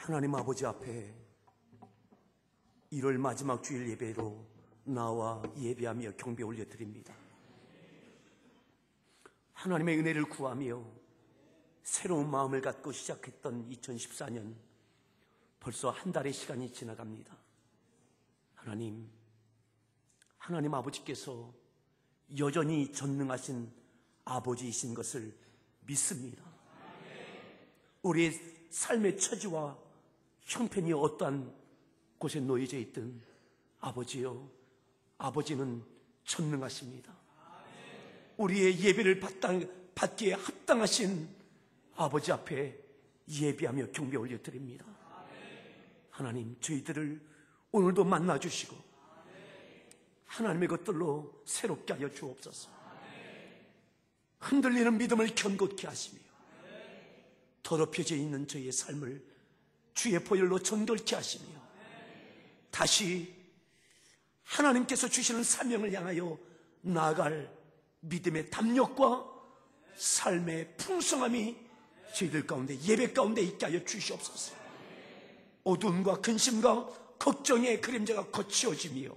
하나님 아버지 앞에 1월 마지막 주일 예배로 나와 예배하며 경배 올려드립니다. 하나님의 은혜를 구하며 새로운 마음을 갖고 시작했던 2014년, 벌써 한 달의 시간이 지나갑니다. 하나님 아버지께서 여전히 전능하신 아버지이신 것을 믿습니다. 우리의 삶의 처지와 형편이 어떠한 곳에 놓여져 있든 아버지요, 아버지는 전능하십니다. 우리의 예배를 받기에 합당하신 아버지 앞에 예배하며 경배 올려드립니다. 하나님, 저희들을 오늘도 만나주시고 하나님의 것들로 새롭게 하여 주옵소서. 흔들리는 믿음을 견고케 하시며 더럽혀져 있는 저희의 삶을 주의 보혈로 정결케 하시며 다시 하나님께서 주시는 사명을 향하여 나아갈 믿음의 담력과 삶의 풍성함이 저희들 가운데, 예배 가운데 있게 하여 주시옵소서. 어두움과 근심과 걱정의 그림자가 거치어지며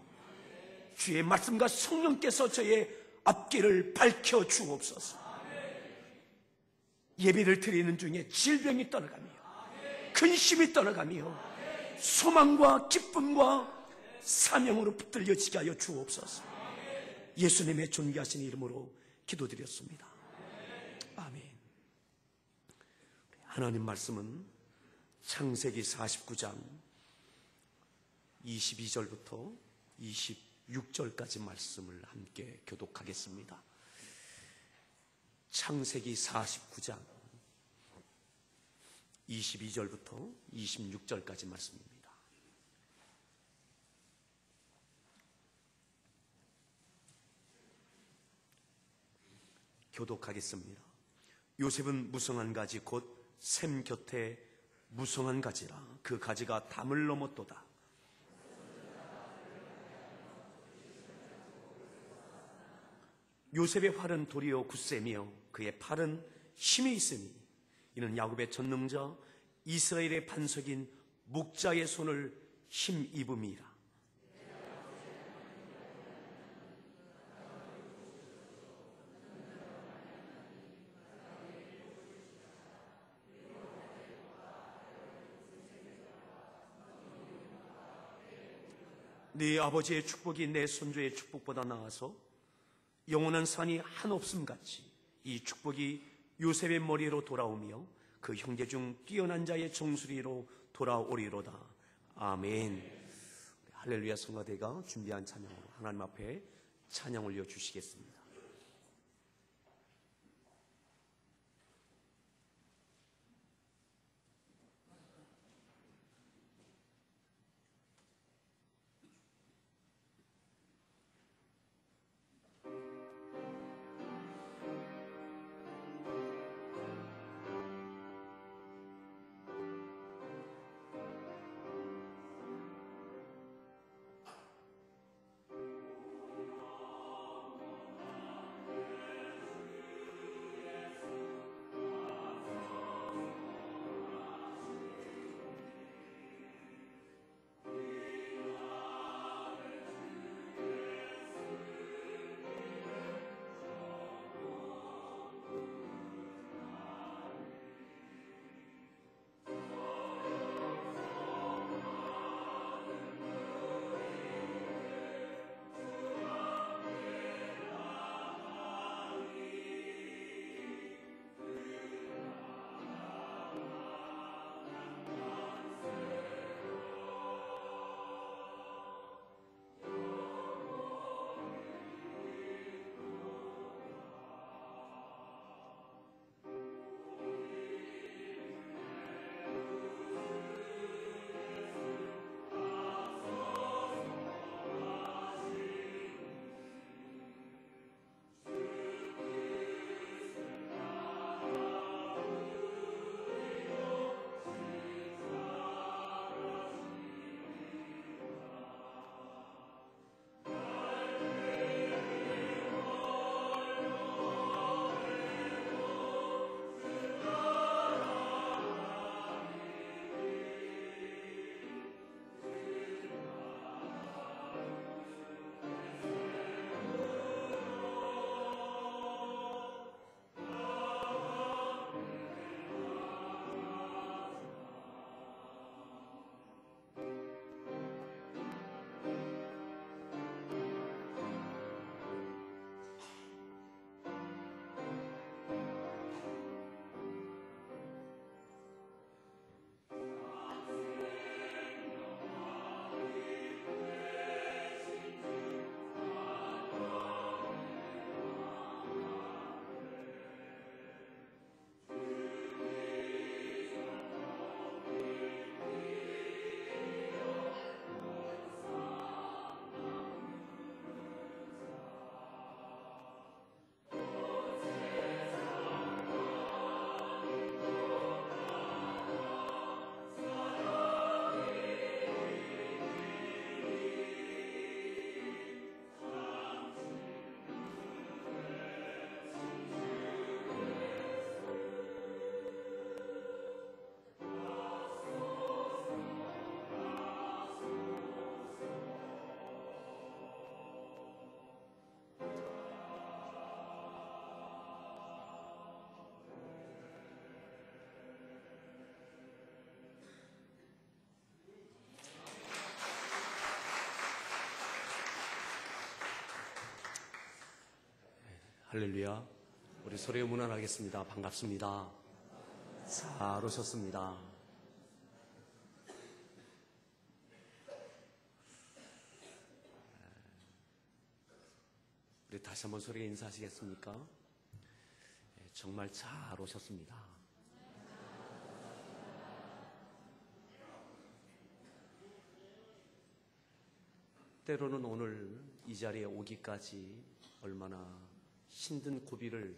주의 말씀과 성령께서 저의 앞길을 밝혀 주옵소서. 예배를 드리는 중에 질병이 떠나가며 근심이 떠나가며 소망과 기쁨과 사명으로 붙들려지게 하여 주옵소서. 예수님의 존귀하신 이름으로 기도드렸습니다. 아멘. 하나님 말씀은 창세기 49장 22절부터 26절까지 말씀을 함께 교독하겠습니다. 창세기 49장 22절부터 26절까지 말씀입니다. 교독하겠습니다. 요셉은 무성한 가지 곧 샘 곁에 무성한 가지라. 그 가지가 담을 넘었도다. 요셉의 활은 도리어 굳세며 그의 팔은 힘이 있으니 이는 야곱의 전능자 이스라엘의 반석인 목자의 손을 힘입음이라. 네 아버지의 축복이 내 손주의 축복보다 나아서 영원한 산이 한없음 같이 이 축복이 요셉의 머리로 돌아오며 그 형제 중 뛰어난 자의 정수리로 돌아오리로다. 아멘. 할렐루야. 성가대가 준비한 찬양으로 하나님 앞에 찬양 올려주시겠습니다. 할렐루야. 우리 소리에 문안하겠습니다. 반갑습니다. 잘 오셨습니다. 우리 다시 한번 소리에 인사하시겠습니까? 정말 잘 오셨습니다. 때로는 오늘 이 자리에 오기까지 얼마나 힘든 고비를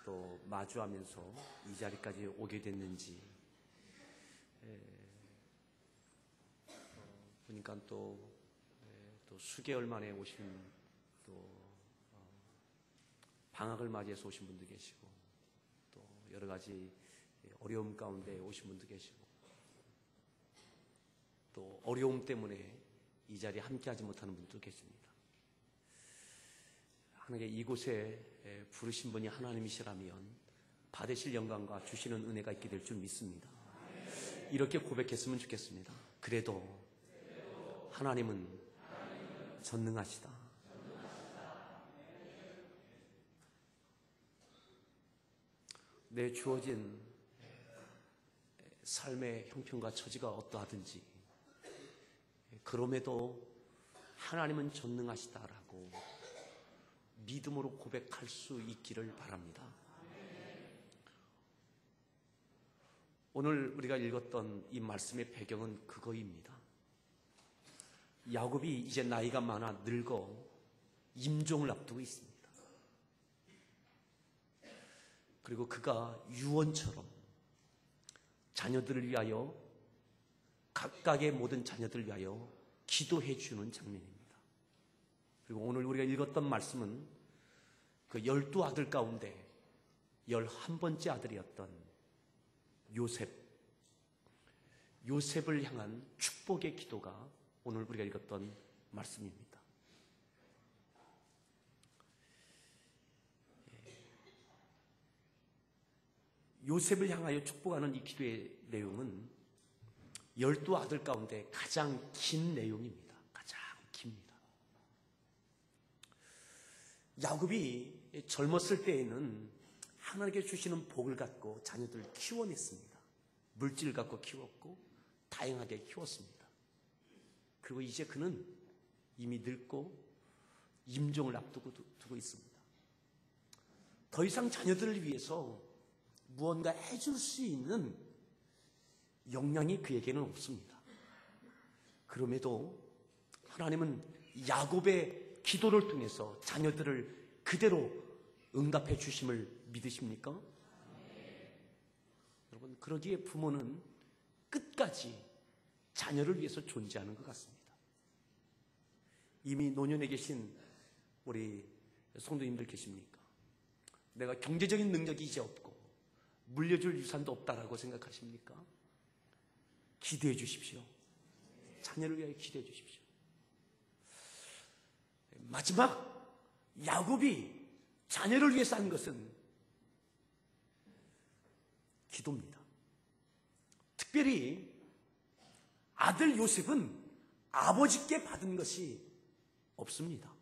또 마주하면서 이 자리까지 오게 됐는지 보니까 또 수개월 만에 오신 또 방학을 맞이해서 오신 분도 계시고 또 여러 가지 어려움 가운데 오신 분도 계시고 또 어려움 때문에 이 자리에 함께하지 못하는 분도 계십니다. 하나님께 이곳에 부르신 분이 하나님이시라면 받으실 영광과 주시는 은혜가 있게 될 줄 믿습니다. 이렇게 고백했으면 좋겠습니다. 그래도 하나님은 전능하시다. 내 주어진 삶의 형편과 처지가 어떠하든지 그럼에도 하나님은 전능하시다라고 믿음으로 고백할 수 있기를 바랍니다. 오늘 우리가 읽었던 이 말씀의 배경은 그거입니다. 야곱이 이제 나이가 많아 늙어 임종을 앞두고 있습니다. 그리고 그가 유언처럼 자녀들을 위하여 각각의 모든 자녀들을 위하여 기도해 주는 장면입니다. 그리고 오늘 우리가 읽었던 말씀은 그 12아들 가운데 11번째 아들이었던 요셉을 향한 축복의 기도가 오늘 우리가 읽었던 말씀입니다. 요셉을 향하여 축복하는 이 기도의 내용은 12아들 가운데 가장 긴 내용입니다. 가장 깁니다. 야곱이 젊었을 때에는 하나님께 주시는 복을 갖고 자녀들을 키워냈습니다. 물질을 갖고 키웠고 다양하게 키웠습니다. 그리고 이제 그는 이미 늙고 임종을 앞두고 두고 있습니다. 더 이상 자녀들을 위해서 무언가 해줄 수 있는 역량이 그에게는 없습니다. 그럼에도 하나님은 야곱의 기도를 통해서 자녀들을 그대로 응답해 주심을 믿으십니까? 여러분, 그러기에 부모는 끝까지 자녀를 위해서 존재하는 것 같습니다. 이미 노년에 계신 우리 성도님들 계십니까? 내가 경제적인 능력이 이제 없고 물려줄 유산도 없다라고 생각하십니까? 기도해 주십시오. 자녀를 위하여 기도해 주십시오. 마지막 야곱이 자녀를 위해서 한 것은 기도입니다. 특별히 아들 요셉은 아버지께 받은 것이 없습니다.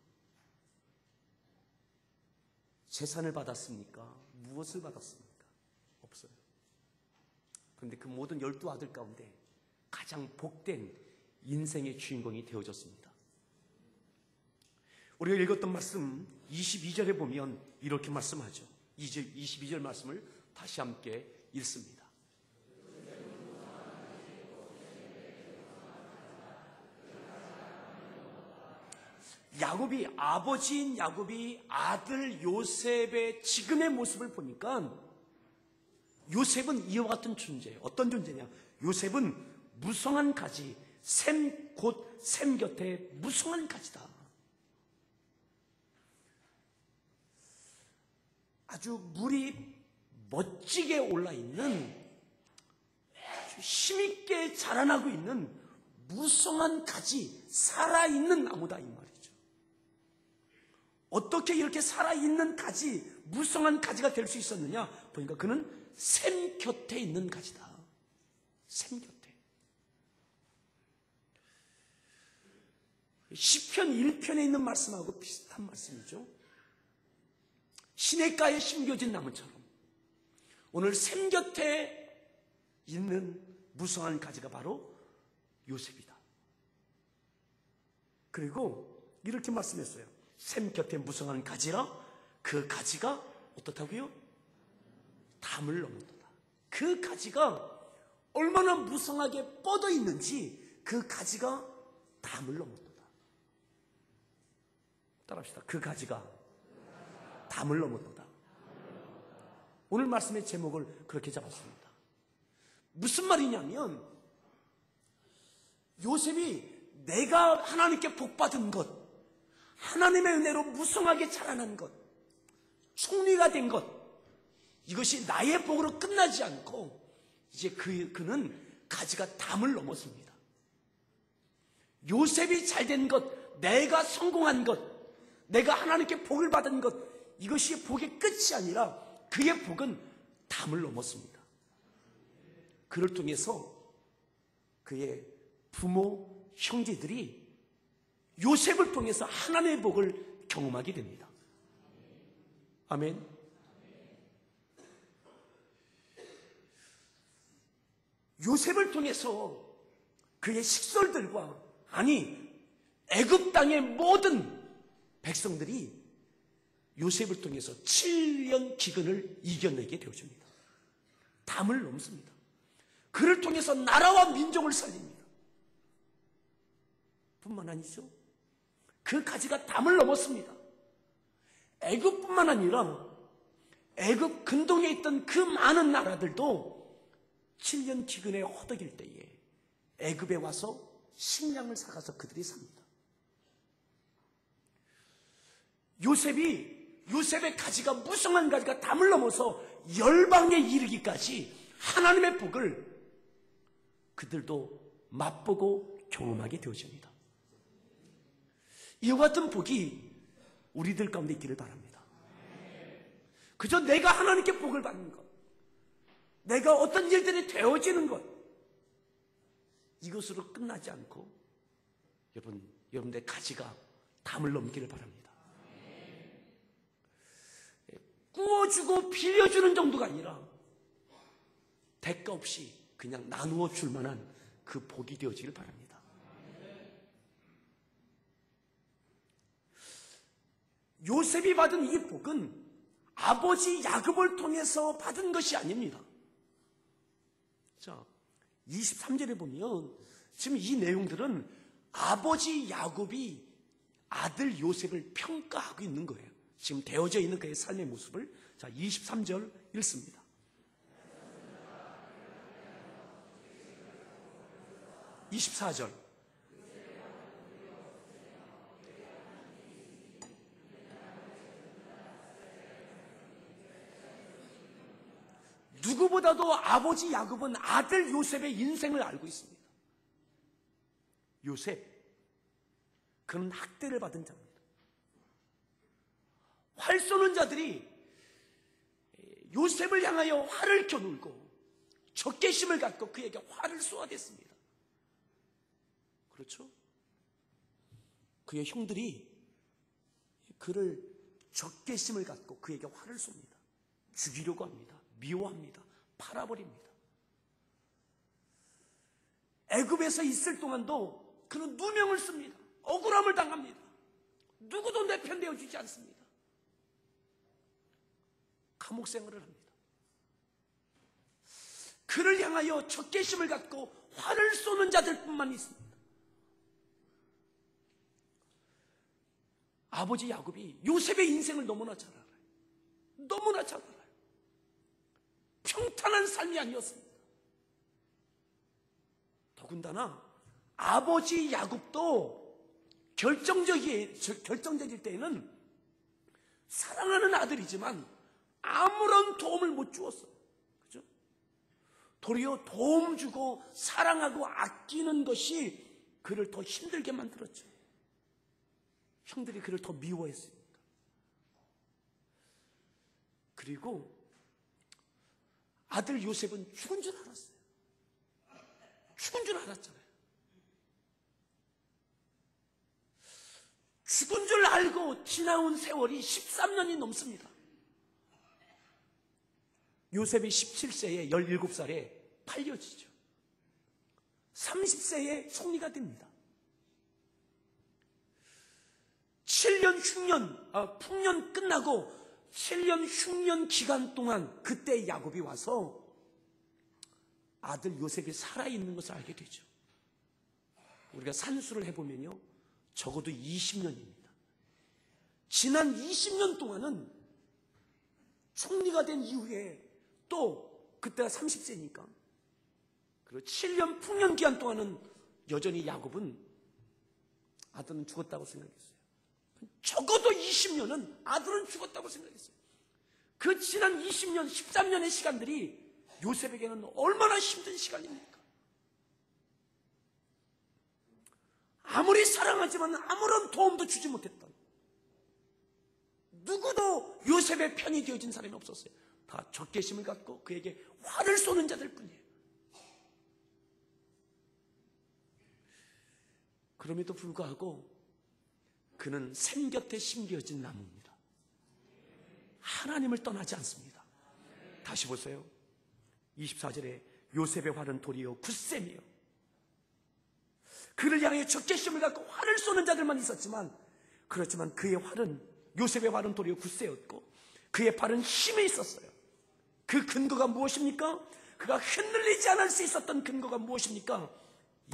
재산을 받았습니까? 무엇을 받았습니까? 없어요. 그런데 그 모든 12아들 가운데 가장 복된 인생의 주인공이 되어졌습니다. 우리가 읽었던 말씀 22절에 보면 이렇게 말씀하죠. 22절 말씀을 다시 함께 읽습니다. 야곱이, 아버지인 야곱이 아들 요셉의 지금의 모습을 보니까 요셉은 이와 같은 존재예요. 어떤 존재냐? 요셉은 무성한 가지, 곧 샘 곁에 무성한 가지다. 아주 물이 멋지게 올라있는, 아주 힘있게 자라나고 있는 무성한 가지, 살아있는 나무다 이 말이죠. 어떻게 이렇게 살아있는 가지, 무성한 가지가 될 수 있었느냐? 보니까 그는 샘 곁에 있는 가지다. 샘 곁에. 시편 1편에 있는 말씀하고 비슷한 말씀이죠. 시냇가에 심겨진 나무처럼 오늘 샘 곁에 있는 무성한 가지가 바로 요셉이다. 그리고 이렇게 말씀했어요. 샘 곁에 무성한 가지라 그 가지가 어떻다고요? 담을 넘었도다. 그 가지가 얼마나 무성하게 뻗어 있는지 그 가지가 담을 넘었도다. 따라합시다. 그 가지가 담을 넘었도다. 오늘 말씀의 제목을 그렇게 잡았습니다. 무슨 말이냐면 요셉이 내가 하나님께 복받은 것, 하나님의 은혜로 무성하게 자라난 것, 총리가 된 것, 이것이 나의 복으로 끝나지 않고 이제 그는 가지가 담을 넘었습니다. 요셉이 잘된 것, 내가 성공한 것, 내가 하나님께 복을 받은 것, 이것이 복의 끝이 아니라 그의 복은 담을 넘었습니다. 그를 통해서 그의 부모, 형제들이 요셉을 통해서 하나님의 복을 경험하게 됩니다. 아멘. 요셉을 통해서 그의 식솔들과 애굽 땅의 모든 백성들이 요셉을 통해서 7년 기근을 이겨내게 되어집니다. 담을 넘습니다. 그를 통해서 나라와 민족을 살립니다. 뿐만 아니죠. 그 가지가 담을 넘었습니다. 애굽뿐만 아니라 애굽 근동에 있던 그 많은 나라들도 7년 기근에 허덕일 때에 애굽에 와서 식량을 사가서 그들이 삽니다. 요셉의 가지가 무성한 가지가 담을 넘어서 열방에 이르기까지 하나님의 복을 그들도 맛보고 경험하게 되어집니다. 이와 같은 복이 우리들 가운데 있기를 바랍니다. 그저 내가 하나님께 복을 받는 것, 내가 어떤 일들이 되어지는 것, 이것으로 끝나지 않고 여러분들의 가지가 담을 넘기를 바랍니다. 구워주고 빌려주는 정도가 아니라 대가 없이 그냥 나누어 줄 만한 그 복이 되어지길 바랍니다. 요셉이 받은 이 복은 아버지 야곱을 통해서 받은 것이 아닙니다. 자, 23절에 보면 지금 이 내용들은 아버지 야곱이 아들 요셉을 평가하고 있는 거예요. 지금 되어져 있는 그의 삶의 모습을. 자, 23절 읽습니다. (24절) 누구보다도 아버지 야곱은 아들 요셉의 인생을 알고 있습니다. 요셉, 그는 학대를 받은 자입니다. 활 쏘는 자들이 요셉을 향하여 활을 겨누고 적개심을 갖고 그에게 활을 쏘아댔습니다. 그렇죠? 그의 형들이 그를 적개심을 갖고 그에게 활을 쏩니다. 죽이려고 합니다. 미워합니다. 팔아버립니다. 애굽에서 있을 동안도 그는 누명을 씁니다. 억울함을 당합니다. 누구도 내 편 되어주지 않습니다. 감옥 생활을 합니다. 그를 향하여 적개심을 갖고 활을 쏘는 자들뿐만 있습니다. 아버지 야곱이 요셉의 인생을 너무나 잘 알아요. 너무나 잘 알아요. 평탄한 삶이 아니었습니다. 더군다나 아버지 야곱도 결정적일 때에는 사랑하는 아들이지만 아무런 도움을 못 주었어요. 그죠? 도리어 도움 주고 사랑하고 아끼는 것이 그를 더 힘들게 만들었죠. 형들이 그를 더 미워했습니다. 그리고 아들 요셉은 죽은 줄 알았어요. 죽은 줄 알았잖아요. 죽은 줄 알고 지나온 세월이 13년이 넘습니다. 요셉이 17세에 17살에 팔려지죠. 30세에 총리가 됩니다. 7년 흉년, 풍년 끝나고 7년 흉년 기간 동안 그때 야곱이 와서 아들 요셉이 살아있는 것을 알게 되죠. 우리가 산수를 해보면요, 적어도 20년입니다. 지난 20년 동안은 총리가 된 이후에 또 그때가 30세니까 그리고 7년 풍년 기간 동안은 여전히 야곱은 아들은 죽었다고 생각했어요. 적어도 20년은 아들은 죽었다고 생각했어요. 그 지난 20년, 13년의 시간들이 요셉에게는 얼마나 힘든 시간입니까? 아무리 사랑하지만 아무런 도움도 주지 못했던, 누구도 요셉의 편이 되어진 사람이 없었어요. 다 적개심을 갖고 그에게 화를 쏘는 자들 뿐이에요. 그럼에도 불구하고 그는 샘 곁에 심겨진 나무입니다. 하나님을 떠나지 않습니다. 다시 보세요. 24절에 요셉의 활은 도리어 굳셈이요. 그를 향해 적개심을 갖고 활을 쏘는 자들만 있었지만, 그렇지만 그의 활은, 요셉의 활은 도리어 굳세였고 그의 팔은 힘이 있었어요. 그 근거가 무엇입니까? 그가 흔들리지 않을 수 있었던 근거가 무엇입니까?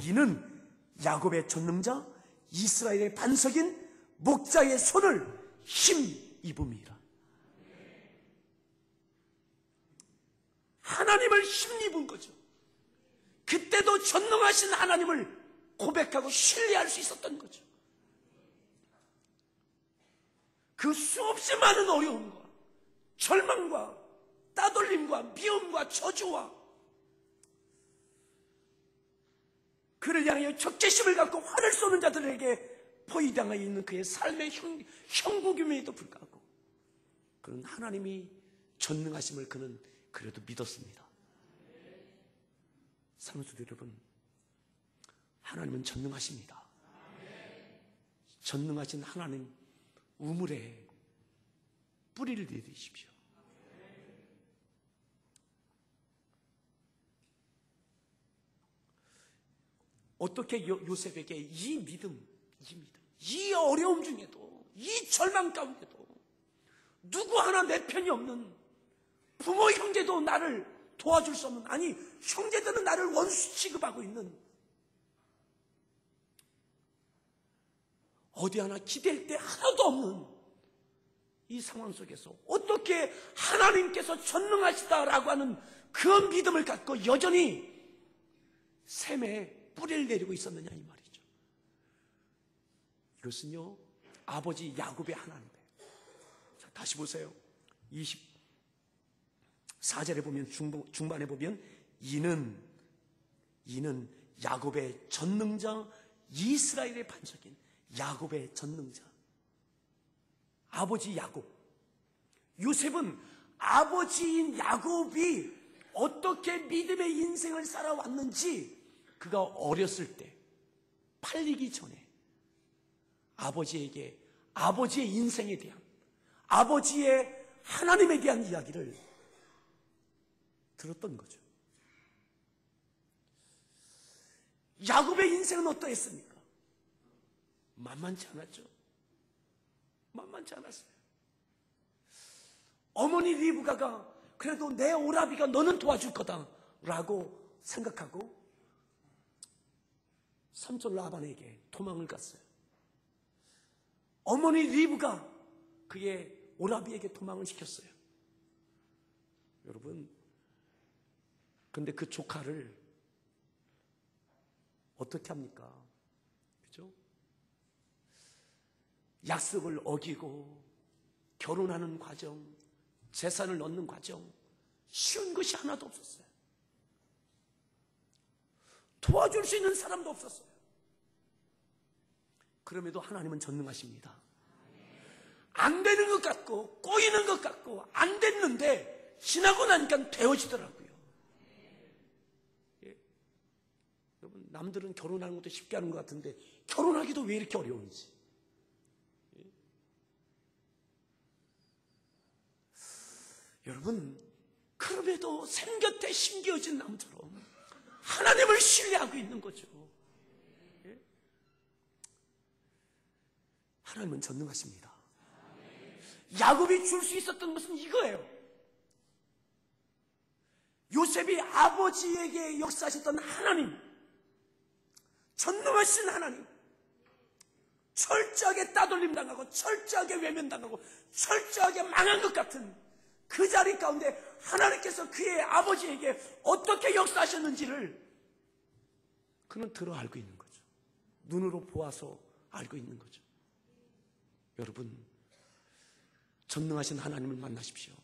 이는 야곱의 전능자 이스라엘의 반석인 목자의 손을 힘입음이라. 하나님을 힘입은 거죠. 그때도 전능하신 하나님을 고백하고 신뢰할 수 있었던 거죠. 그 수없이 많은 어려움과 절망과 따돌림과 미움과 저주와 그를 향해 적개심을 갖고 화를 쏘는 자들에게 포위당하여 있는 그의 삶의 형국임에도 불구하고 그는 하나님이 전능하심을 그는 그래도 믿었습니다. 사랑하는 여러분, 하나님은 전능하십니다. 전능하신 하나님 우물에 뿌리를 내리십시오. 어떻게 요셉에게 이 믿음, 이 어려움 중에도, 이 절망 가운데도 누구 하나 내 편이 없는 부모 형제도 나를 도와줄 수 없는, 아니 형제들은 나를 원수 취급하고 있는, 어디 하나 기댈 데 하나도 없는 이 상황 속에서 어떻게 하나님께서 전능하시다라고 하는 그 믿음을 갖고 여전히 샘에 뿌리를 내리고 있었느냐 이 말이죠. 이것은요, 아버지 야곱의 하나님이에요. 자, 다시 보세요. 24절에 보면, 중반에 보면 이는 야곱의 전능자 이스라엘의 반석인 야곱의 전능자, 아버지 야곱. 요셉은 아버지인 야곱이 어떻게 믿음의 인생을 살아왔는지, 그가 어렸을 때 팔리기 전에 아버지에게 아버지의 인생에 대한, 아버지의 하나님에 대한 이야기를 들었던 거죠. 야곱의 인생은 어떠했습니까? 만만치 않았죠. 만만치 않았어요. 어머니 리브가가 그래도 내 오라비가 너는 도와줄 거다 라고 생각하고 삼촌 라반에게 도망을 갔어요. 어머니 리브가 그의 오라비에게 도망을 시켰어요. 여러분, 근데 그 조카를 어떻게 합니까? 그죠? 약속을 어기고 결혼하는 과정, 재산을 얻는 과정, 쉬운 것이 하나도 없었어요. 도와줄 수 있는 사람도 없었어요. 그럼에도 하나님은 전능하십니다. 안 되는 것 같고 꼬이는 것 같고 안 됐는데 지나고 나니까 되어지더라고요. 예. 여러분, 남들은 결혼하는 것도 쉽게 하는 것 같은데 결혼하기도 왜 이렇게 어려운지. 여러분, 그럼에도 샘 곁에 심겨진 나무처럼 하나님을 신뢰하고 있는 거죠. 하나님은 전능하십니다. 야곱이 줄 수 있었던 것은 이거예요. 요셉이 아버지에게 역사하셨던 하나님, 전능하신 하나님, 철저하게 따돌림 당하고 철저하게 외면당하고 철저하게 망한 것 같은 그 자리 가운데 하나님께서 그의 아버지에게 어떻게 역사하셨는지를 그는 들어 알고 있는 거죠. 눈으로 보아서 알고 있는 거죠. 여러분, 전능하신 하나님을 만나십시오.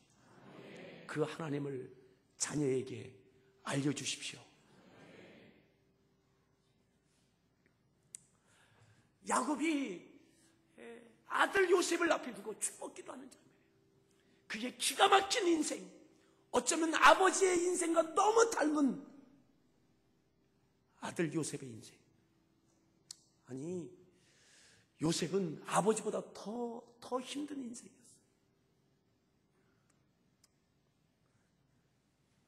그 하나님을 자녀에게 알려주십시오. 야곱이 아들 요셉을 앞에 두고 축복기도 하는 장면이에요. 그게 기가 막힌 인생, 어쩌면 아버지의 인생과 너무 닮은 아들 요셉의 인생. 아니, 요셉은 아버지보다 더 힘든 인생이었어요.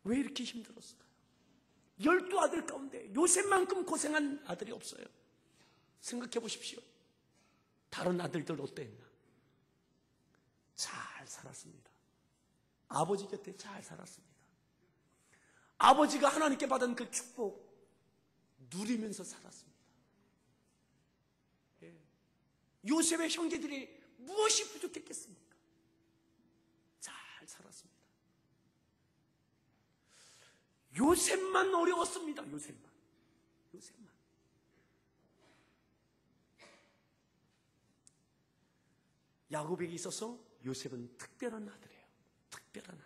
왜 이렇게 힘들었을까요? 12아들 가운데 요셉만큼 고생한 아들이 없어요. 생각해 보십시오. 다른 아들들 어땠나? 잘 살았습니다. 아버지 곁에 잘 살았습니다. 아버지가 하나님께 받은 그 축복 누리면서 살았습니다. 요셉의 형제들이 무엇이 부족했겠습니까? 잘 살았습니다. 요셉만 어려웠습니다. 요셉만. 야곱에게 있어서 요셉은 특별한 아들이에요. 특별한 아들.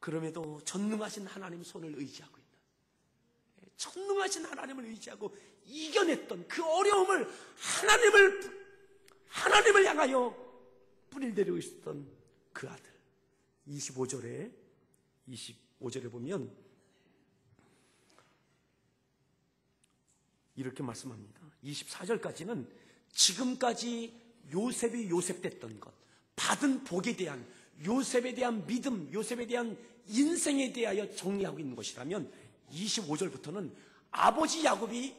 그럼에도 전능하신 하나님 손을 의지하고 있는, 전능하신 하나님을 의지하고 이겨냈던 그 어려움을 하나님을 향하여 뿌리를 내리고 있었던 그 아들. 25절에 보면 이렇게 말씀합니다. 24절까지는 지금까지 요셉이 요셉됐던 것, 받은 복에 대한, 요셉에 대한 믿음, 요셉에 대한 인생에 대하여 정리하고 있는 것이라면 25절부터는 아버지 야곱이,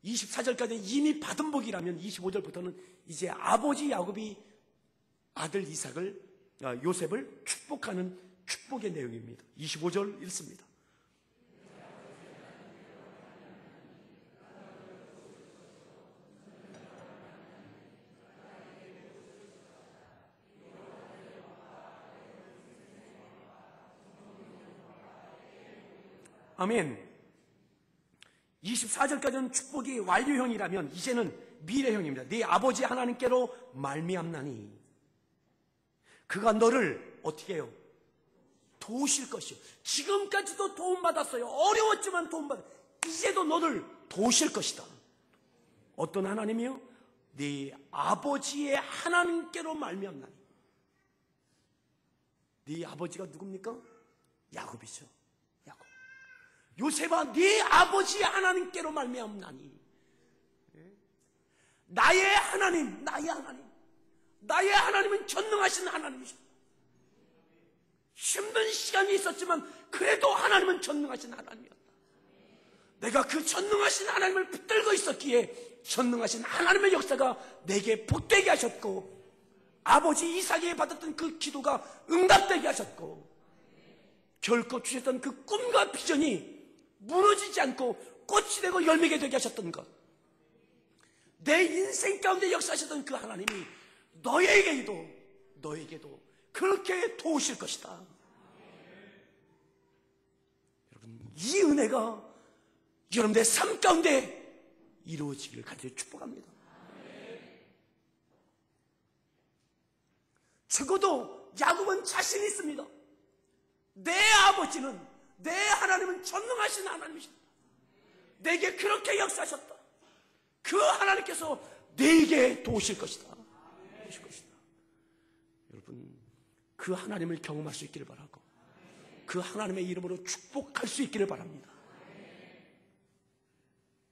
24절까지는 이미 받은 복이라면 25절부터는 이제 아버지 야곱이 아들 요셉을 축복하는 축복의 내용입니다. 25절 읽습니다. 아멘. 24절까지는 축복이 완료형이라면 이제는 미래형입니다. 네 아버지 하나님께로 말미암나니 그가 너를 어떻게 해요? 도우실 것이요. 지금까지도 도움받았어요. 어려웠지만 도움받았어요. 이제도 너를 도우실 것이다. 어떤 하나님이요? 네 아버지의 하나님께로 말미암나니. 네 아버지가 누굽니까? 야곱이죠. 야곱. 요셉아, 네 아버지의 하나님께로 말미암나니. 나의 하나님, 나의 하나님은 전능하신 하나님이십니다. 힘든 시간이 있었지만 그래도 하나님은 전능하신 하나님이었다. 내가 그 전능하신 하나님을 붙들고 있었기에 전능하신 하나님의 역사가 내게 복되게 하셨고, 아버지 이삭에게 받았던 그 기도가 응답되게 하셨고, 결코 주셨던 그 꿈과 비전이 무너지지 않고 꽃이 되고 열매게 되게 하셨던 것, 내 인생 가운데 역사하셨던 그 하나님이 너에게도 그렇게 도우실 것이다. 여러분, 이 은혜가 여러분의 삶 가운데 이루어지기를 간절히 축복합니다. 적어도 야곱은 자신이 있습니다. 내 아버지는, 내 하나님은 전능하신 하나님이십니다. 내게 그렇게 역사하셨다. 그 하나님께서 내게 도우실 것이다. 여러분, 그 하나님을 경험할 수 있기를 바라고, 그 하나님의 이름으로 축복할 수 있기를 바랍니다.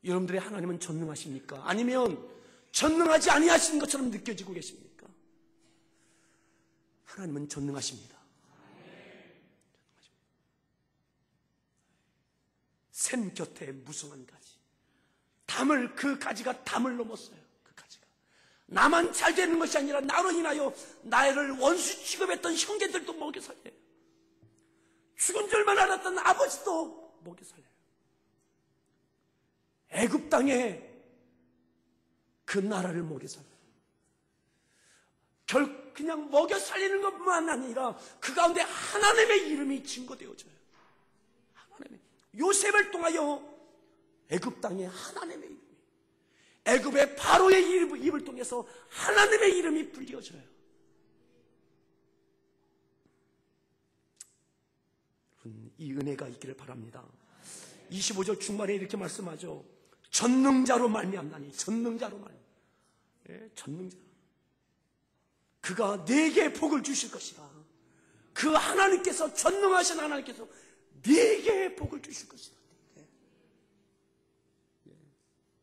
여러분들의 하나님은 전능하십니까? 아니면 전능하지 아니하신 것처럼 느껴지고 계십니까? 하나님은 전능하십니다. 샘 곁에 무성한 가지. 그 가지가 담을 넘었어요. 그 가지가. 나만 잘 되는 것이 아니라 나로 인하여 나를 원수 취급했던 형제들도 먹여 살려요. 죽은 줄만 알았던 아버지도 먹여 살려요. 애굽 땅에 그 나라를 먹여 살려요. 그냥 먹여 살리는 것만 아니라 그 가운데 하나님의 이름이 증거되어져요. 하나님의 요셉을 통하여 애굽 땅에 하나님의 이름이, 애굽의 바로의 입을 통해서 하나님의 이름이 불려져요. 이 은혜가 있기를 바랍니다. 25절 중반에 이렇게 말씀하죠. 전능자로 말미암나니, 전능자로 말미암. 예, 전능자로. 그가 내게 복을 주실 것이다. 그 하나님께서, 전능하신 하나님께서 내게 복을 주실 것이다. 예.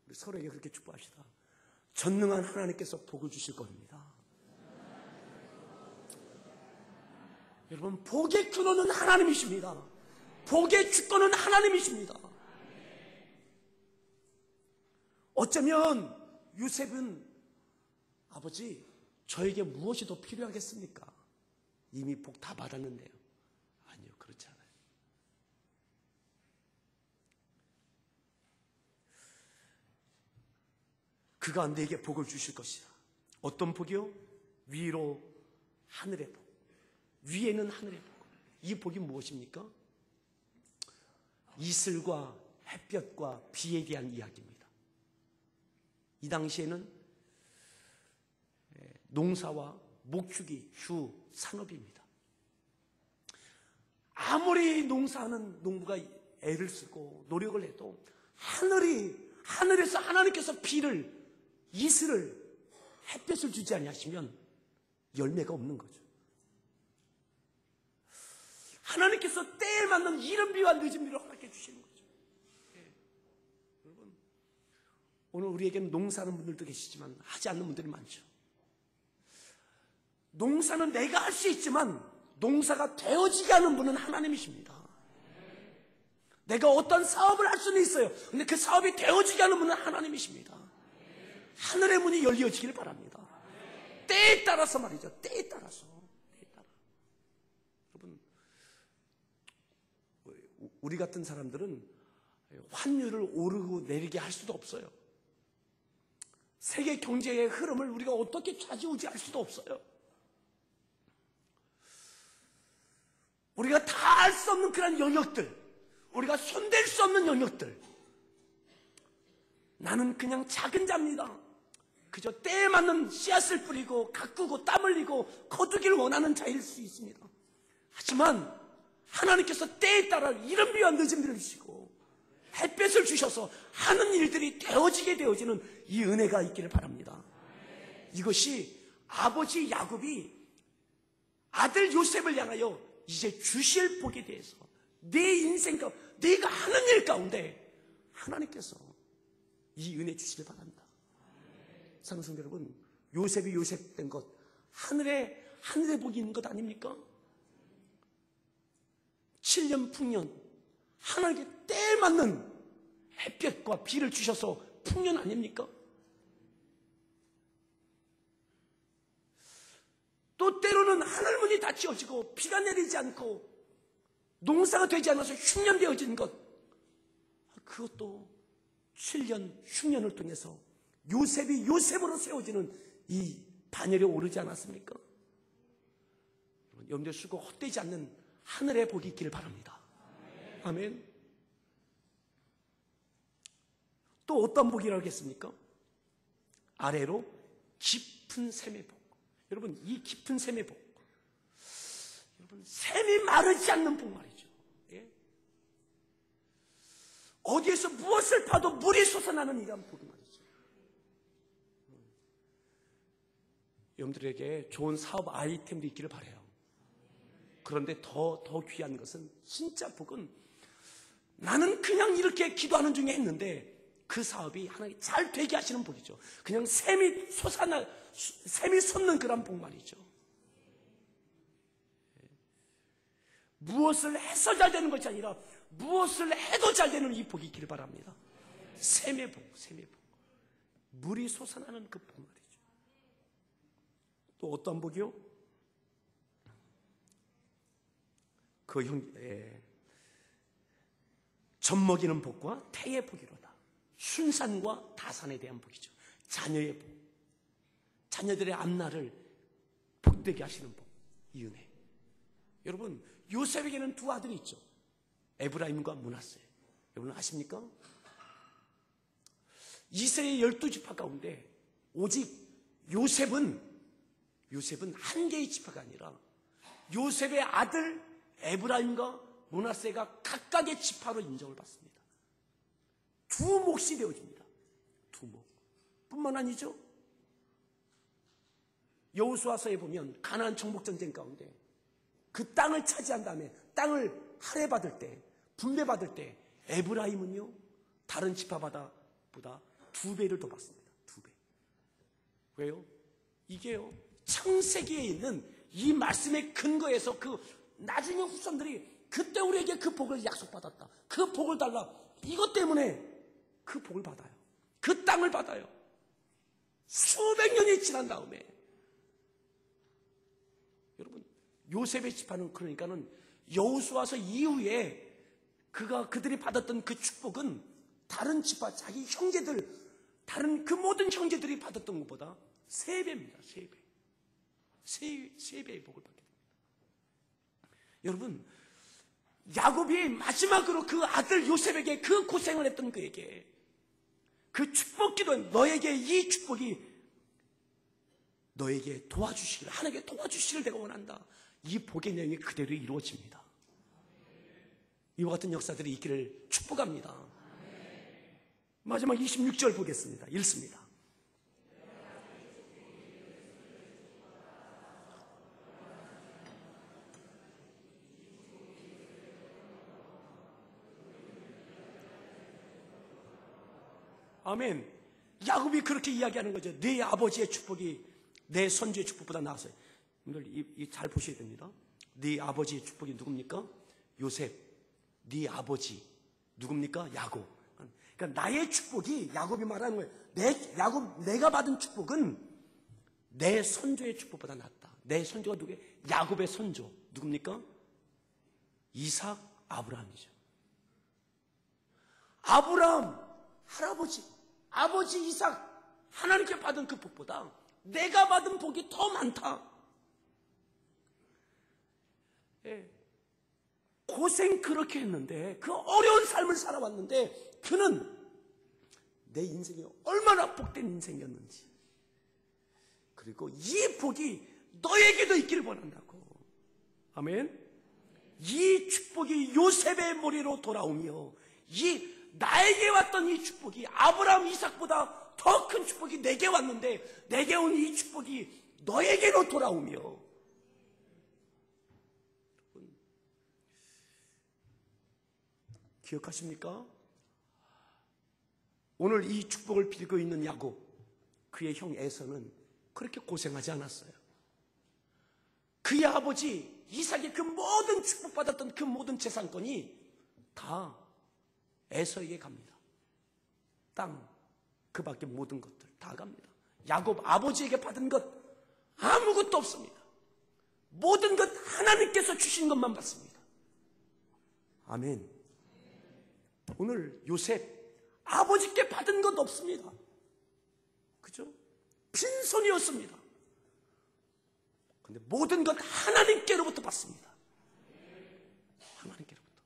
우리 서로에게 그렇게 축복합시다. 전능한 하나님께서 복을 주실 겁니다. 여러분, 복의 근원은 하나님이십니다. 복의 주권은 하나님이십니다. 어쩌면 요셉은 아버지, 저에게 무엇이 더 필요하겠습니까? 이미 복 다 받았는데요. 아니요, 그렇지 않아요. 그가 내게 복을 주실 것이다. 어떤 복이요? 위로 하늘의 복. 위에는 하늘의 복. 이 복이 무엇입니까? 이슬과 햇볕과 비에 대한 이야기입니다. 이 당시에는 농사와 목축이 주 산업입니다. 아무리 농사하는 농부가 애를 쓰고 노력을 해도 하늘에서 하나님께서 비를, 이슬을, 햇볕을 주지 아니하시면 열매가 없는 거죠. 하나님께서 때에 맞는 이른 비와 늦은 비를 허락해 주시는 거죠. 예. 여러분, 오늘 우리에게는 농사하는 분들도 계시지만 하지 않는 분들이 많죠. 농사는 내가 할 수 있지만 농사가 되어지게 하는 분은 하나님이십니다. 내가 어떤 사업을 할 수는 있어요. 근데 그 사업이 되어지게 하는 분은 하나님이십니다. 하늘의 문이 열려지길 바랍니다. 때에 따라서 말이죠. 때에 따라서. 여러분, 우리 같은 사람들은 환율을 오르고 내리게 할 수도 없어요. 세계 경제의 흐름을 우리가 어떻게 좌지우지할 수도 없어요. 우리가 다 알 수 없는 그런 영역들, 우리가 손댈 수 없는 영역들, 나는 그냥 작은 자입니다. 그저 때에 맞는 씨앗을 뿌리고 가꾸고 땀 흘리고 거두기를 원하는 자일 수 있습니다. 하지만 하나님께서 때에 따라 이른 비와 늦은 비를 주시고 햇볕을 주셔서 하는 일들이 되어지는 이 은혜가 있기를 바랍니다. 이것이 아버지 야곱이 아들 요셉을 향하여 이제 주실 복에 대해서 내 인생 가운데, 내가 하는 일 가운데 하나님께서 이 은혜 주시길 바랍니다. 사랑하는 여러분, 요셉이 요셉 된 것, 하늘에 복이 있는 것 아닙니까? 7년 풍년, 하나님께 때에 맞는 햇볕과 비를 주셔서 풍년 아닙니까? 또 때로는 하늘문이 닫혀지고 비가 내리지 않고 농사가 되지 않아서 흉년되어진 것, 그것도 7년 흉년을 통해서 요셉이 요셉으로 세워지는 이 반열에 오르지 않았습니까? 염두에 쓰고 헛되지 않는 하늘의 복이 있기를 바랍니다. 아멘. 또 어떤 복이라고 하겠습니까? 아래로 깊은 샘의 복. 여러분, 이 깊은 샘의 복, 여러분, 샘이 마르지 않는 복 말이죠. 예? 어디에서 무엇을 파도 물이 솟아나는 이런 복이 말이죠. 여러분들에게 좋은 사업 아이템도 있기를 바라요. 그런데 더 귀한 것은, 진짜 복은 나는 그냥 이렇게 기도하는 중에 했는데 그 사업이 하나님 잘 되게 하시는 복이죠. 그냥 샘이 솟는 그런 복 말이죠. 무엇을 해서 잘 되는 것이 아니라 무엇을 해도 잘 되는 이 복이 있기를 바랍니다. 샘의 복, 샘의 복. 물이 솟아나는 그 복 말이죠. 또 어떤 복이요? 젖먹이는 복과 태의 복이로다. 순산과 다산에 대한 복이죠. 자녀의 복. 자녀들의 앞날을 복되게 하시는 복. 이 은혜. 여러분, 요셉에게는 두 아들이 있죠. 에브라임과 므낫세. 여러분 아십니까? 이스라엘 12지파 가운데 오직 요셉은 한 개의 지파가 아니라 요셉의 아들 에브라임과 므낫세가 각각의 지파로 인정을 받습니다. 두 몫이 되어집니다. 두 몫. 뿐만 아니죠. 여호수아서에 보면 가나안 정복 전쟁 가운데 그 땅을 차지한 다음에 땅을 할애받을 때, 분배받을 때 에브라임은요 다른 지파보다 2배를 더 받습니다. 2배. 왜요? 이게요 창세기에 있는 이 말씀의 근거에서 그 나중에 후손들이 그때 우리에게 그 복을 약속받았다, 그 복을 달라, 이것 때문에 그 복을 받아요. 그 땅을 받아요. 수백 년이 지난 다음에. 여러분, 요셉의 지파는 그러니까는 여호수아서 이후에 그들이 받았던 그 축복은 다른 지파, 자기 형제들, 다른 그 모든 형제들이 받았던 것보다 3배입니다. 3배. 3배의 복을 받게 됩니다. 여러분, 야곱이 마지막으로 그 아들 요셉에게 그 고생을 했던 그에게 그 축복 기도, 너에게 이 축복이 너에게 도와주시기를, 하나님께 도와주시기를 내가 원한다. 이 복의 내용이 그대로 이루어집니다. 이와 같은 역사들이 있기를 축복합니다. 마지막 26절 보겠습니다. 읽습니다. 아멘. 야곱이 그렇게 이야기하는 거죠. 네 아버지의 축복이 내 선주의 축복보다 나았어요. 여러분들 잘 보셔야 됩니다. 네 아버지의 축복이 누굽니까? 요셉. 네 아버지 누굽니까? 야곱. 그러니까 나의 축복이, 야곱이 말하는 거예요. 내가 받은 축복은 내 선조의 축복보다 낫다. 내 선조가 누구예요? 야곱의 선조. 누굽니까? 이삭, 아브라함이죠. 아브라함, 할아버지, 아버지 이삭, 하나님께 받은 그 복보다 내가 받은 복이 더 많다. 예. 고생 그렇게 했는데, 그 어려운 삶을 살아왔는데, 그는 내 인생이 얼마나 복된 인생이었는지, 그리고 이 복이 너에게도 있기를 원한다고. 아멘. 이 축복이 요셉의 머리로 돌아오며, 나에게 왔던 이 축복이 아브라함, 이삭보다 더 큰 축복이 내게 왔는데, 내게 온 이 축복이 너에게로 돌아오며. 기억하십니까? 오늘 이 축복을 빌고 있는 야곱, 그의 형 에서는 그렇게 고생하지 않았어요. 그의 아버지 이삭의 그 모든 축복받았던 그 모든 재산권이 다 에서에게 갑니다. 땅, 그 밖에 모든 것들 다 갑니다. 야곱 아버지에게 받은 것 아무것도 없습니다. 모든 것 하나님께서 주신 것만 받습니다. 아멘. 오늘 요셉 아버지께 받은 것 없습니다. 그죠? 빈손이었습니다. 근데 모든 것 하나님께로부터 받습니다. 하나님께로부터.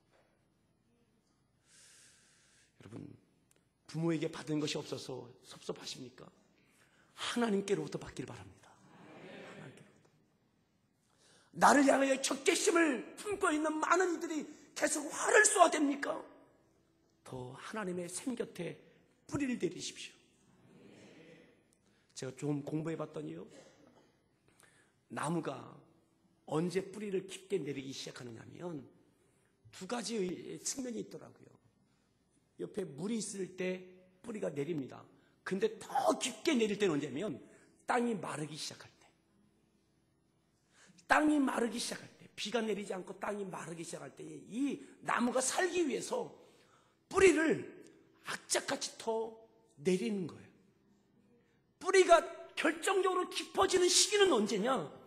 여러분, 부모에게 받은 것이 없어서 섭섭하십니까? 하나님께로부터 받길 바랍니다. 하나님께로부터. 나를 향하여 적개심을 품고 있는 많은 이들이 계속 화를 쏘아댑니까? 더 하나님의 샘 곁에 뿌리를 내리십시오. 제가 좀 공부해 봤더니요, 나무가 언제 뿌리를 깊게 내리기 시작하느냐면 두 가지의 측면이 있더라고요. 옆에 물이 있을 때 뿌리가 내립니다. 근데 더 깊게 내릴 때는 언제냐면 땅이 마르기 시작할 때. 땅이 마르기 시작할 때, 비가 내리지 않고 땅이 마르기 시작할 때에 이 나무가 살기 위해서 뿌리를 악착같이 더 내리는 거예요. 뿌리가 결정적으로 깊어지는 시기는 언제냐?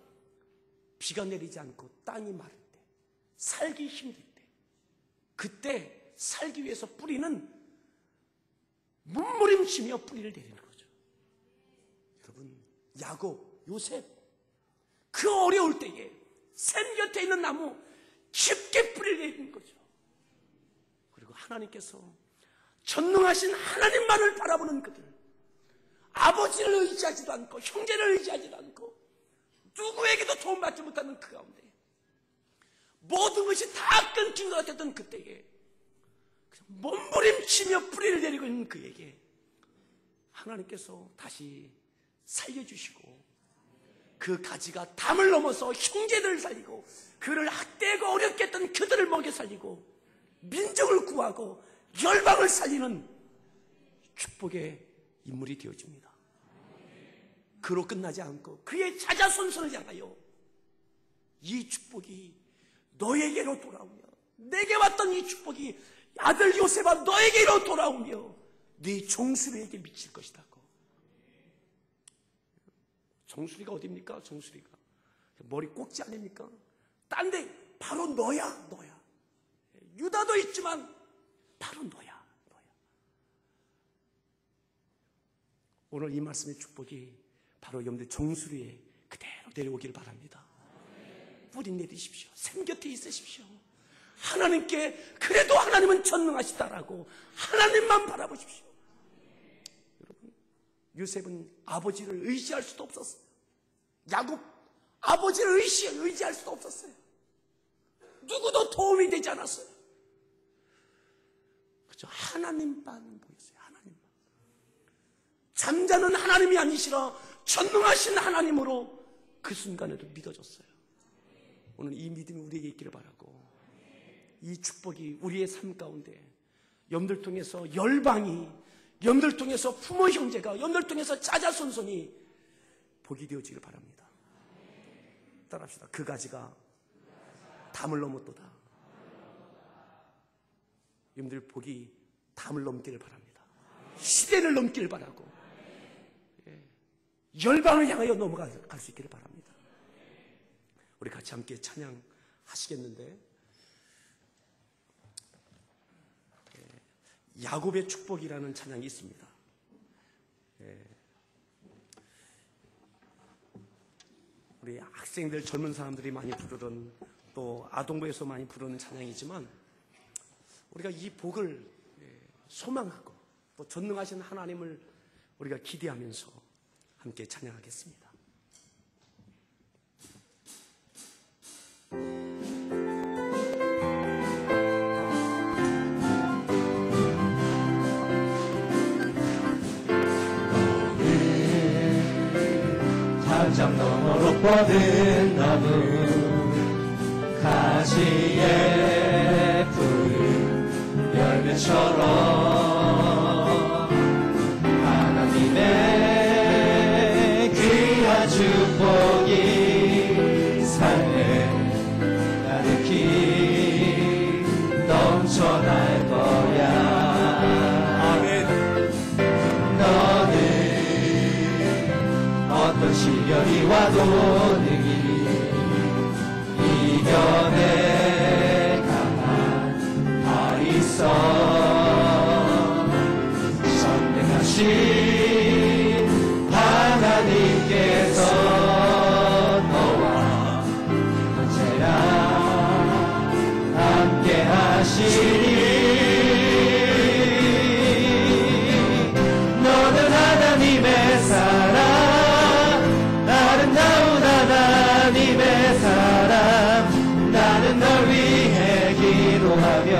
비가 내리지 않고 땅이 마를 때, 살기 힘들 때, 그때 살기 위해서 뿌리는 몸부림치며 뿌리를 내리는 거죠. 여러분, 야곱, 요셉, 그 어려울 때에 샘 곁에 있는 나무 깊게 뿌리를 내리는 거죠. 그리고 하나님께서 전능하신 하나님만을 바라보는 그들, 아버지를 의지하지도 않고 형제를 의지하지도 않고 누구에게도 도움받지 못하는 그 가운데 모든 것이 다 끊긴 것 같았던 그때에 몸부림치며 뿌리를 내리고 있는 그에게 하나님께서 다시 살려주시고 그 가지가 담을 넘어서 형제들을 살리고 그를 학대하고 어렵게 했던 그들을 먹여 살리고 민족을 구하고 열방을 살리는 축복의 인물이 되어집니다. 그로 끝나지 않고 그의 자자손손을 향하여 이 축복이 너에게로 돌아오며 내게 왔던 이 축복이 아들 요셉아 너에게로 돌아오며 네 종수리에게 미칠 것이라고. 종수리가 어디입니까? 종수리가 머리 꼭지 아닙니까? 딴데 바로 너야. 유다도 있지만 바로 너야. 오늘 이 말씀의 축복이 바로 여러분들 종수리에 그대로 내려오기를 바랍니다. 뿌리 내리십시오. 샘 곁에 있으십시오. 하나님께 그래도 하나님은 전능하시다라고 하나님만 바라보십시오. 여러분, 요셉은 아버지를 의지할 수도 없었어요. 야곱 아버지를 의지할 수도 없었어요. 누구도 도움이 되지 않았어요. 그저 하나님만 보였어요. 하나님만. 잠자는 하나님이 아니시라 전능하신 하나님으로 그 순간에도 믿어졌어요. 오늘 이 믿음이 우리에게 있기를 바라고 이 축복이 우리의 삶 가운데 여러분들 통해서 열방이, 여러분들 통해서 부모 형제가, 여러분들 통해서 자자손손이 복이 되어지기를 바랍니다. 따라합시다. 그 가지가 담을 넘었도다. 여러분들 복이 담을 넘기를 바랍니다. 시대를 넘기를 바라고 열방을 향하여 넘어갈 수 있기를 바랍니다. 우리 같이 함께 찬양하시겠는데 야곱의 축복이라는 찬양이 있습니다. 우리 학생들, 젊은 사람들이 많이 부르는 또 아동부에서 많이 부르는 찬양이지만 우리가 이 복을 소망하고 또 전능하신 하나님을 우리가 기대하면서 함께 찬양하겠습니다. 장장 너머로 뻗은 나무 가지에 푸른 열매처럼 하나님의 귀한 축복이 삶에 가득히 넘쳐날 거야. 아멘. 너는 어떤 시련이 와도 능히 이겨내 가만 있어. 선택하신 하나님께서 너와 언제나 함께 하시니 너는 하나님의 사랑, 아름다운 하나님의 사랑, 나는 널 위해 기도하며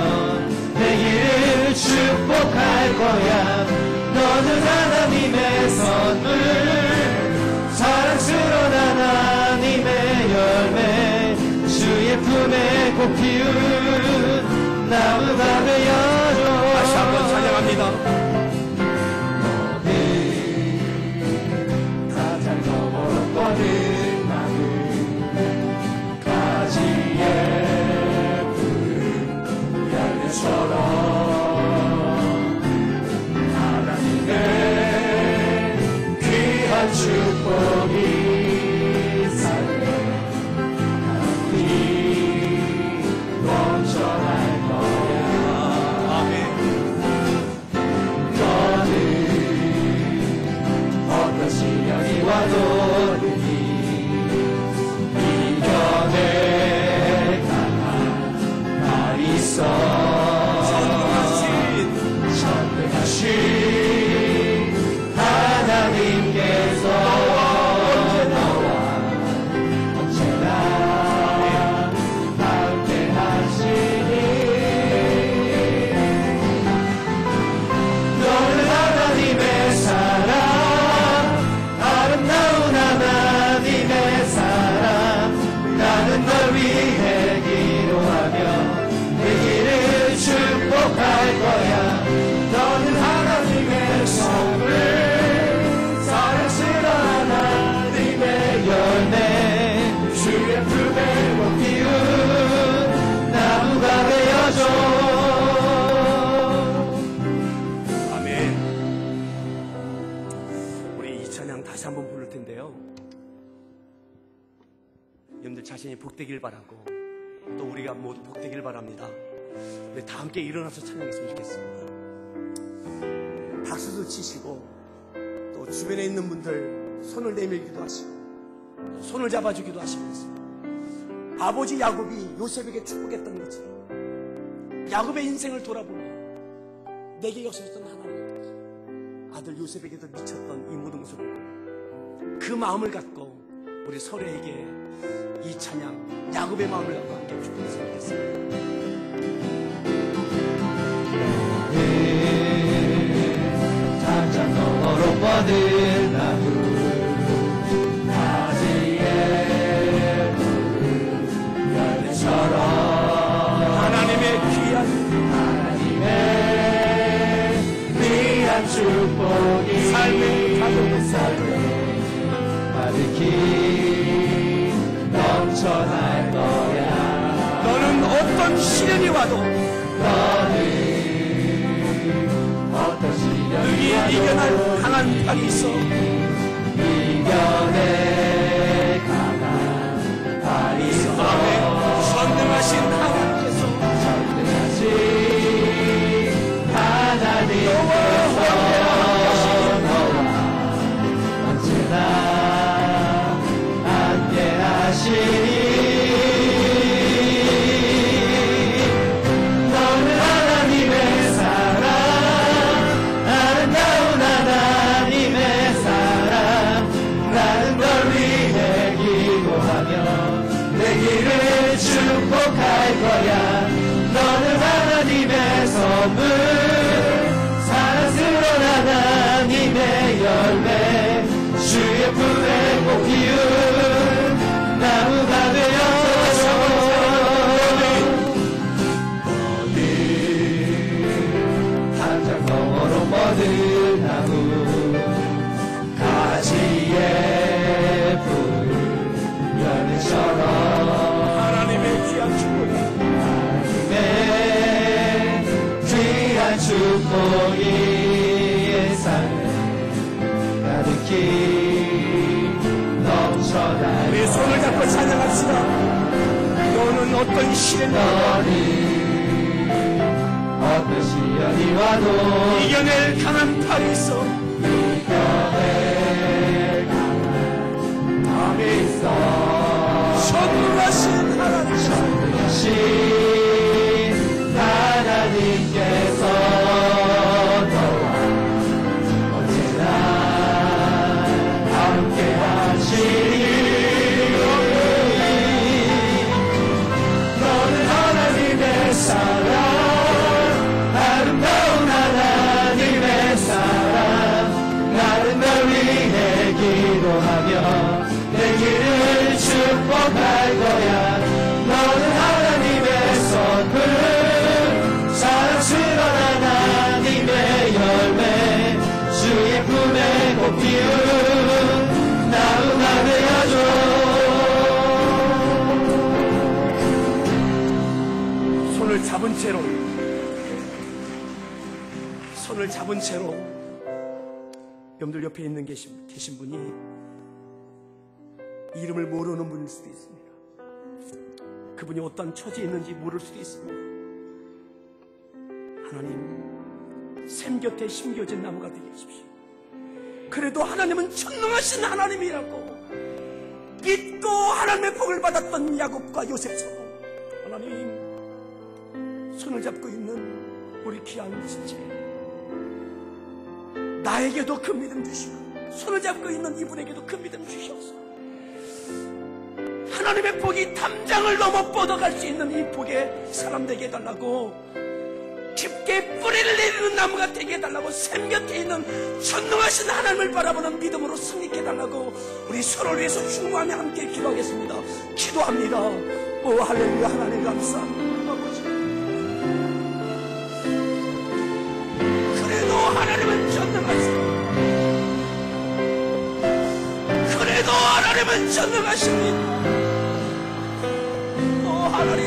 내일을 축복할 거야. 너는 하나님의 선물, 사랑스러운 하나님의 열매, 주의 품에 꽃 피운 나무가 되어줘. 다시 한번 찬양합니다. 가장 너머로 뻗은 나무 가지에 하나님의 귀한 축복이 삶에 넘쳐날 거야. 아멘. 너는 어떤 시련이 와도 이겨낼 강한 날이 있어. 전능하신 하나님께서 너와 언제나 함께 하시니 너는 하나님의 사랑, 아름다운 하나님의 사랑. 나는 널 위해 기도하며 내 길을 축복할 거야. 너는 하나님의 선물, 사랑스러운 하나님의 열매, 주의 품에 못 피운 나무가 되어줘. 아멘. 우리 이 찬양 다시 한번 부를 텐데요. 여러분들 자신이 복되길 바라고 또 우리가 모두 복되길 바랍니다. 우리 다 함께 일어나서 찬양했으면 좋겠습니다. 박수도 치시고 또 주변에 있는 분들 손을 내밀기도 하시고 손을 잡아주기도 하시면서 아버지 야곱이 요셉에게 축복했던 것처럼 야곱의 인생을 돌아보며 내게 역사했던 하나님 아들 요셉에게도 미쳤던 이 모든 것을 보고 그 마음을 갖고 우리 서로에게 이 찬양 야곱의 마음을 갖고 함께 축복했으면 좋겠습니다. 단장 너머로 뻗은 나무 가지에 열매처럼 하나님의 귀한 축복이 삶의 가득히 넘쳐날 거야. 너는 어떤 시련이 와도 너는 어떤 시련이 와도 이겨낼 강한 팔이 있어. 이겨낼 강한 팔이 있어. 아멘. 전능하신 하나님께서 언제나 함께 하시니 너는 하나님의 사랑, 아름다운 하나님의 사랑. 나는 널 위해 기도하며 내 길을 축복할 거야. 너는 하나님의 선물, 사랑스러운 하나님의 열매, 주의 품에 꼭 피운 나무가 되어줘. 너는 단장 너머로 뻗은 나무 가지에 푸른 열매처럼 하나님의 귀한 축복이 귀한 축복이 삶에 가득히 넘쳐날 우리 손을 잡고 찬양합시다. 너는 어떤 시련이 너는 어떤 시련이 와도 이겨낼 강한 팔이 있어. 이겨낼 강한 마음이 있어. 전능하신 하나님 전능하신 하나님께서 너와 언제나 함께 하시니 너는 하나님의 사랑, 아름다운 하나님의 사랑. 나는 널 위해 기도하며 내 길을 축복할 거야. 너는 하나님의 선물, 사랑스러운 하나님의 열매, 주의 품에 꼭 피운 나무가 되어줘. 손을 잡은 채로 손을 잡은 채로 여러분들 옆에 있는 계신 분이 이름을 모르는 분일 수도 있습니다. 그분이 어떤 처지에 있는지 모를 수도 있습니다. 하나님, 샘 곁에 심겨진 나무가 되게 해주십시오. 그래도 하나님은 전능하신 하나님이라고 믿고 하나님의 복을 받았던 야곱과 요셉처럼 하나님, 손을 잡고 있는 우리 귀한 지체, 나에게도 그 믿음 주시고 손을 잡고 있는 이분에게도 그 믿음 주시옵소서. 하나님의 복이 담장을 넘어 뻗어갈 수 있는 이 복의 사람 되게 해달라고, 깊게 뿌리를 내리는 나무가 되게 해달라고, 샘 곁에 있는 전능하신 하나님을 바라보는 믿음으로 승리케 해달라고 우리 서로를 위해서 중보하며 함께 기도하겠습니다. 기도합니다. 오 할렐루야. 하나님 감사합니다. 아버지, 그래도 하나님은 전능하십니다. 그래도 하나님은 전능하십니다. 하나님,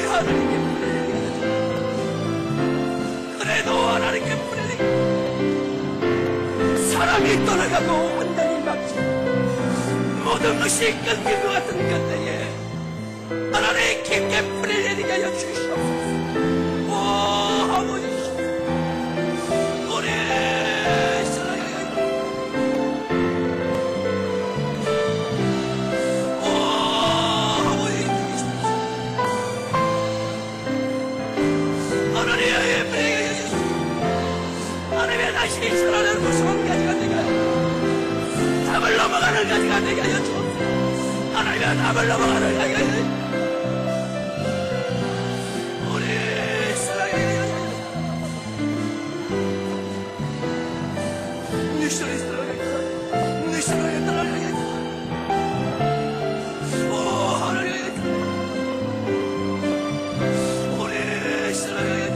하나님께 뿌리리게, 그래도 하나님께 뿌리리게. 사람이 떠나가고 온전히 막히고 모든 것이 끊긴 것 같은 그때에 하나님 깊게 뿌리리게 하여 주시옵소서. 오 아버지, 우리 다시 살아나는 무서운 가지가 되게 하여, 담을 넘어가는 가지가 되게 하여 주옵소서. 하나님의 담을 넘어가는 가지가 되게 하여 우리 사랑하게 하여 네 손에 들어가게 네 손에 들어가게 오 하나님, 우리 사랑하게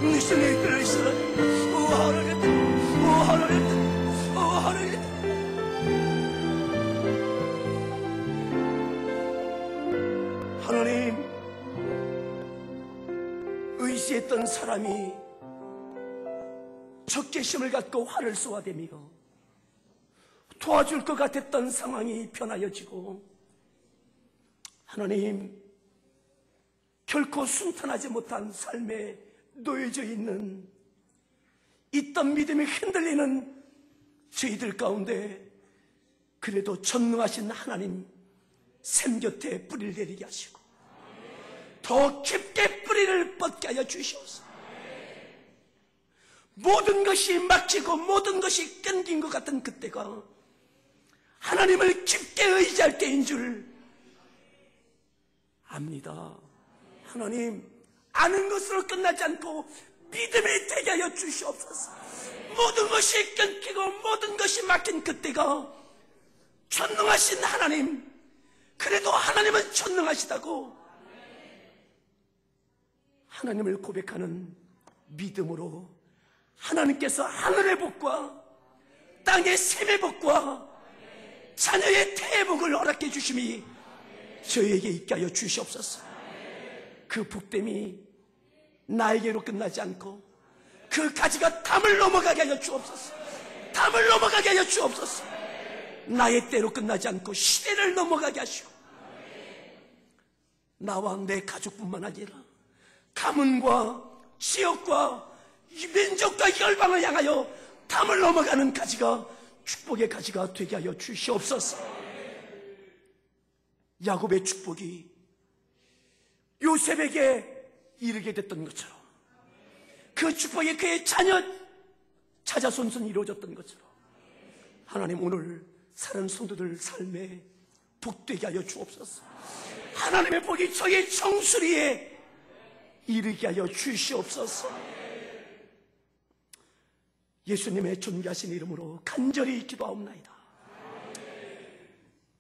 네 손에 들어있어. 오 하나님, 오 하나님, 오 하나님. 하나님, 의지했던 사람이 적개심을 갖고 화를 쏘아대며 도와줄 것 같았던 상황이 변하여지고, 하나님, 결코 순탄하지 못한 삶에 놓여져 있던 믿음이 흔들리는 저희들 가운데 그래도 전능하신 하나님 샘 곁에 뿌리를 내리게 하시고 더 깊게 뿌리를 뻗게 하여 주시옵소서. 모든 것이 막히고 모든 것이 끊긴 것 같은 그때가 하나님을 깊게 의지할 때인 줄 압니다. 하나님, 아는 것으로 끝나지 않고 믿음이 되게 하여 주시옵소서. 모든 것이 끊기고 모든 것이 막힌 그때가 전능하신 하나님, 그래도 하나님은 전능하시다고 하나님을 고백하는 믿음으로 하나님께서 하늘의 복과 땅의 샘의 복과 자녀의 태의 복을 허락해 주심이 저희에게 있게 하여 주시옵소서. 그 복됨이 나에게로 끝나지 않고 그 가지가 담을 넘어가게 하여 주옵소서. 담을 넘어가게 하여 주옵소서. 나의 때로 끝나지 않고 시대를 넘어가게 하시고 나와 내 가족뿐만 아니라 가문과 지역과 민족과 열방을 향하여 담을 넘어가는 가지가 축복의 가지가 되게 하여 주시옵소서. 야곱의 축복이 요셉에게 이르게 됐던 것처럼 그 축복이 그의 자녀 자자손손 이루어졌던 것처럼 하나님, 오늘 사는 성도들 삶에 복되게 하여 주옵소서. 하나님의 복이 저의 정수리에 이르게 하여 주시옵소서. 예수님의 존귀하신 이름으로 간절히 기도하옵나이다.